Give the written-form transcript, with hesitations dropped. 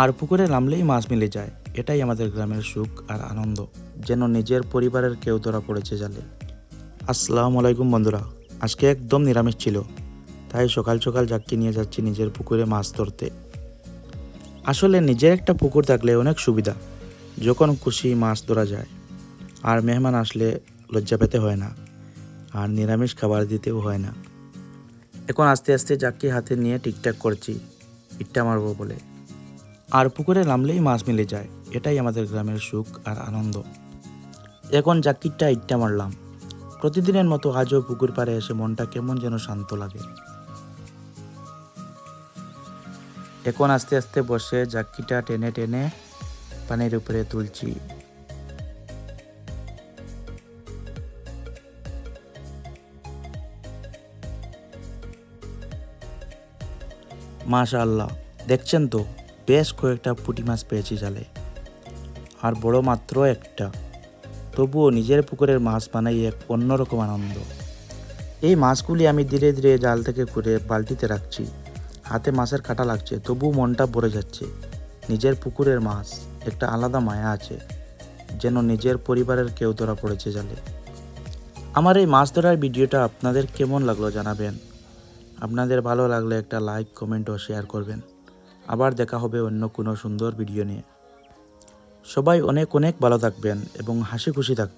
আর পুকুরে নামলেই মাছ মিলে যায়। এটাই আমাদের গ্রামের সুখ আর আনন্দ, যেন নিজের পরিবারের কেউ ধরা পড়েছে জালে। আসসালামু আলাইকুম বন্ধুরা, আজকে একদম নিরামিষ ছিল, তাই সকাল সকাল জাক্কি নিয়ে যাচ্ছি নিজের পুকুরে মাছ ধরতে। আসলে নিজের একটা পুকুর থাকলে অনেক সুবিধা, যখন খুশি মাছ ধরা যায়, আর মেহমান আসলে লজ্জা পেতে হয় না, আর নিরামিষ খাবার দিতেও হয় না। এখন আস্তে আস্তে জাক্কি হাতে নিয়ে ঠিকঠাক করছি ইট্টা মারবো বলে। আর পুকুরে নামলেই মাছ মিলে যায়, এটাই আমাদের গ্রামের সুখ আর আনন্দ। এখন জাক্কিটা ইট্টা মারলাম। প্রতিদিনের মতো আজও পুকুর পাড়ে এসে মনটা কেমন যেন শান্ত লাগে। এখন আস্তে আস্তে বসে জাক্কিটা টেনে টেনে পানির উপরে তুলছি। মাশাআল্লাহ, দেখছেন তো, বেশ কয়েকটা পুঁটি মাছ পেয়েছি জালে, আর বড় মাত্র একটা। তবুও নিজের পুকুরের মাছ বানাই এক অন্যরকম আনন্দ। এই মাছগুলি আমি ধীরে ধীরে জাল থেকে ঘুরে বালতিতে রাখছি। হাতে মাছের কাঁটা লাগছে, তবুও মনটা ভরে যাচ্ছে। নিজের পুকুরের মাছ, একটা আলাদা মায়া আছে, যেন নিজের পরিবারের কেউ ধরা পড়েছে জালে। আমার এই মাছ ধরার ভিডিওটা আপনাদের কেমন লাগলো জানাবেন। আপনাদের ভালো লাগলে একটা লাইক, কমেন্ট ও শেয়ার করবেন। আবার দেখা হবে অন্য কোনো সুন্দর ভিডিও নিয়ে। সবাই অনেক অনেক ভালো থাকবেন এবং হাসি খুশি থাকবেন।